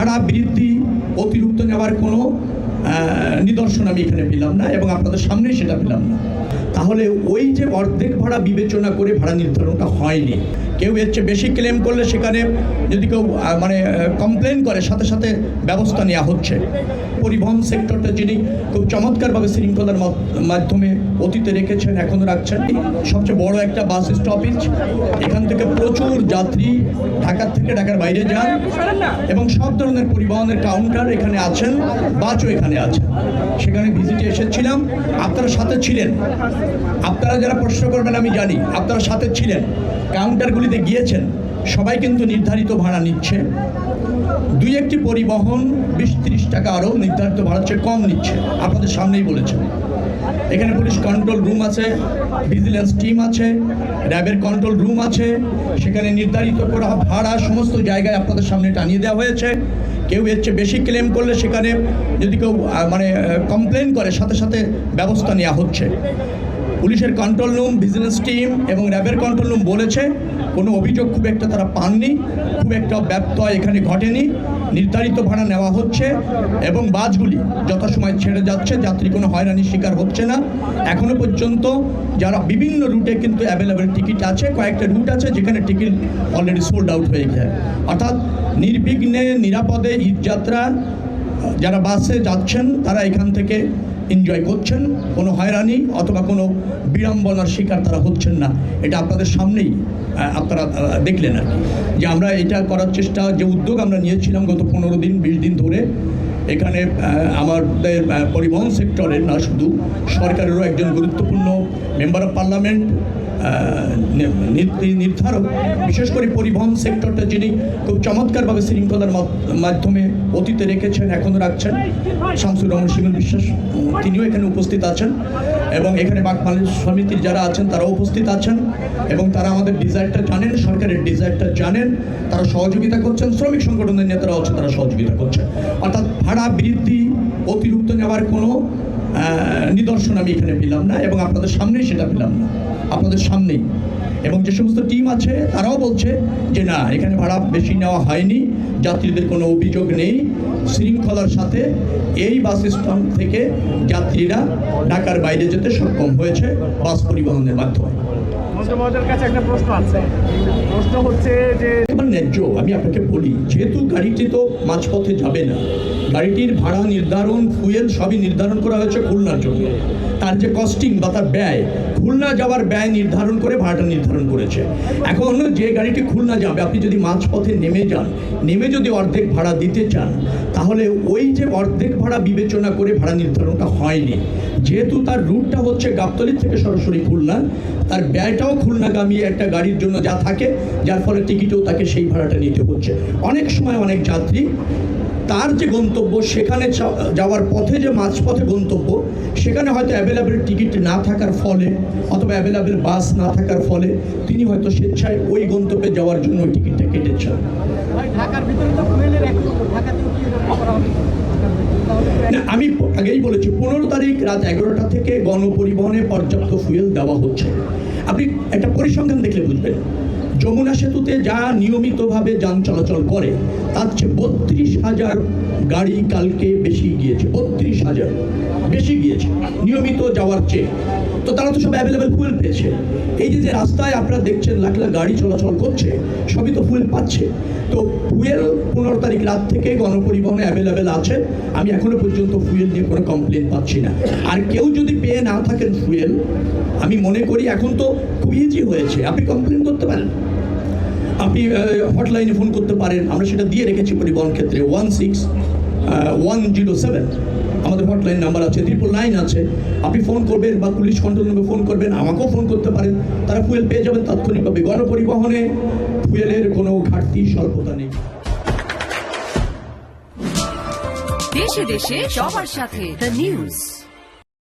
ভাড়া বৃদ্ধি অতিরিক্ত নেওয়ার কোনো নিদর্শন আমি এখানে পেলাম না এবং আপনাদের সামনেই সেটা পেলাম না। তাহলে ওই যে অর্ধেক ভাড়া বিবেচনা করে ভাড়া নির্ধারণটা হয়নি, কেউ এর চেয়ে বেশি ক্লেম করলে সেখানে যদি কেউ কমপ্লেন করে সাথে সাথে ব্যবস্থা নেওয়া হচ্ছে। পরিবহন সেক্টরটা যিনি খুব চমৎকারভাবে শৃঙ্খলার মাধ্যমে অতীতে রেখেছেন, এখনও রাখছেন। সবচেয়ে বড় একটা বাস স্টপেজ, এখান থেকে প্রচুর যাত্রী ঢাকার থেকে ঢাকার বাইরে যান এবং সব ধরনের পরিবহনের কাউন্টার এখানে আছেন, বাসও এখানে আছেন। সেখানে ভিজিটে এসেছিলাম, আপনারা সাথে ছিলেন। আপনারা যারা প্রশ্ন করবেন আমি জানি, আপনারা সাথে ছিলেন, কাউন্টারগুলিতে গিয়েছেন, সবাই কিন্তু নির্ধারিত ভাড়া নিচ্ছে। দুই একটি পরিবহন 20-30 টাকা আরও নির্ধারিত ভাড়ার চেয়ে কম নিচ্ছে, আপনাদের সামনেই বলেছেন। এখানে পুলিশ কন্ট্রোল রুম আছে, ভিজিলেন্স টিম আছে, র্যাবের কন্ট্রোল রুম আছে, সেখানে নির্ধারিত করা ভাড়া সমস্ত জায়গায় আপনাদের সামনে টানিয়ে দেওয়া হয়েছে। কেউ এর চেয়ে বেশি ক্লেম করলে সেখানে যদি কেউ কমপ্লেন করে সাথে সাথে ব্যবস্থা নেওয়া হচ্ছে। পুলিশের কন্ট্রোল রুম, ভিজিলেন্স টিম এবং র্যাবের কন্ট্রোল রুম বলেছে কোনো অভিযোগ খুব একটা তারা পাননি, খুব একটা ব্যত্যয় এখানে ঘটেনি। নির্ধারিত ভাড়া নেওয়া হচ্ছে এবং বাসগুলি যথাসময় ছেড়ে যাচ্ছে, যাত্রী কোনো হয়রানির শিকার হচ্ছে না। এখনও পর্যন্ত যারা বিভিন্ন রুটে কিন্তু অ্যাভেলেবেল টিকিট আছে, কয়েকটা রুট আছে যেখানে টিকিট অলরেডি সোল্ড আউট হয়ে যায়। অর্থাৎ নির্বিঘ্নে নিরাপদে ঈদযাত্রা যারা বাসে যাচ্ছেন তারা এখান থেকে এনজয় করছেন, কোনো হয়রানি অথবা কোনো বিড়ম্বনার শিকার তারা হচ্ছেন না। এটা আপনাদের সামনেই আপনারা দেখলেন আর কি, যে আমরা এটা করার চেষ্টা, যে উদ্যোগ আমরা নিয়েছিলাম গত 15-20 দিন ধরে। এখানে আমাদের পরিবহন সেক্টরের না শুধু সরকারেরও একজন গুরুত্বপূর্ণ মেম্বার অফ পার্লামেন্ট, নির্ধারক, বিশেষ করে পরিবহন সেক্টরটা যিনি খুব চমৎকারভাবে শৃঙ্খলার মাধ্যমে অতীতে রেখেছেন, এখনও রাখছেন, শামসুর রহমান শিমুল বিশ্বাস, তিনিও এখানে উপস্থিত আছেন এবং এখানে বাকমালিক সমিতির যারা আছেন তারাও উপস্থিত আছেন এবং তারা আমাদের ডিজায়ারটা জানেন, সরকারের ডিজায়ারটা জানেন, তারা সহযোগিতা করছেন। শ্রমিক সংগঠনের নেতারাও আছেন, তারা সহযোগিতা করছেন। অর্থাৎ ভাড়া বৃদ্ধি অতিরিক্ত নেওয়ার কোনো নিদর্শন আমি এখানে পেলাম না এবং আপনাদের সামনেই সেটা পেলাম না, আপনাদের সামনেই। এবং যে সমস্ত টিম আছে তারাও বলছে যে না, এখানে ভাড়া বেশি নেওয়া হয়নি, যাত্রীদের কোনো অভিযোগ নেই। শৃঙ্খলার সাথে এই বাস স্ট্যান্ড থেকে যাত্রীরা ঢাকার বাইরে যেতে সক্ষম হয়েছে বাস পরিবহনের মাধ্যমে। কাছে একটা প্রশ্ন আছে, প্রশ্ন হচ্ছে যে ন্যায্য আমি আপনাকে বলি, যেহেতু গাড়িটি তো মাঝপথে যাবে না, গাড়িটির ভাড়া নির্ধারণ, ফুয়েল সবই নির্ধারণ করা হয়েছে খুলনার জন্য। তার যে কস্টিং বা তার ব্যয়, খুলনা যাওয়ার ব্যয় নির্ধারণ করে ভাড়াটা নির্ধারণ করেছে। এখন যে গাড়িটি খুলনা যাবে, আপনি যদি মাঝপথে নেমে যান, নেমে যদি অর্ধেক ভাড়া দিতে চান, তাহলে ওই যে অর্ধেক ভাড়া বিবেচনা করে ভাড়া নির্ধারণটা হয়নি। যেহেতু তার রুটটা হচ্ছে গাবতলী থেকে সরাসরি খুলনা, তার ব্যয়টাও খুলনাগামী একটা গাড়ির জন্য যা থাকে, যার ফলে টিকিটেও তাকে সেই ভাড়াটা নিতে হচ্ছে। অনেক সময় অনেক যাত্রী তার যে গন্তব্য, সেখানে যাওয়ার পথে যে মাঝপথে গন্তব্য, সেখানে হয়তো অ্যাভেলেবেল টিকিট না থাকার ফলে অথবা অ্যাভেলেবেল বাস না থাকার ফলে তিনি হয়তো স্বেচ্ছায় ওই গন্তব্যে যাওয়ার জন্য ওই টিকিটটা কেটেছেন। আমি আগেই বলেছি 15 তারিখ রাত 11টা থেকে গণপরিবহনে পর্যাপ্ত ফুয়েল দেওয়া হচ্ছে। আপনি একটা পরিসংখ্যান দেখলে বুঝবেন, যমুনা সেতুতে যা নিয়মিতভাবে যান চলাচল করে তার চেয়ে 32,000 গাড়ি কালকে বেশি গিয়েছে, 32,000 বেশি গিয়েছে নিয়মিত যাওয়ার চেয়ে। তো তারা তো সব অ্যাভেলেবেল ফুয়েল পেয়েছে। এই যে রাস্তায় আপনারা দেখছেন লাখ লাখ গাড়ি চলাচল করছে, সবই তো ফুয়েল পাচ্ছে। তো ফুয়েল 15 তারিখ রাত থেকে গণপরিবহনে অ্যাভেলেবেল আছে। আমি এখনো পর্যন্ত ফুয়েল নিয়ে কোনো কমপ্লেন পাচ্ছি না। আর কেউ যদি পেয়ে না থাকেন ফুয়েল, আমি মনে করি এখন তো খুব ইজি হয়েছে, আপনি কমপ্লেন করতে পারেন, আপনি হটলাইনে ফোন করতে পারেন। আমরা সেটা দিয়ে রেখেছি পরিবহন ক্ষেত্রে, 16107 আমাদের হটলাইন নাম্বার আছে, 999 আছে। আপনি ফোন করবেন বা পুলিশ কন্ট্রোল রুমে ফোন করবেন, আমাকেও ফোন করতে পারেন, তারা ফুয়েল পেয়ে যাবেন তাৎক্ষণিকভাবে। গণপরিবহনে ফুয়েলের কোনো ঘাটতি স্বল্পতা নেই। দেশে দেশে সবার সাথে দ্য নিউজ।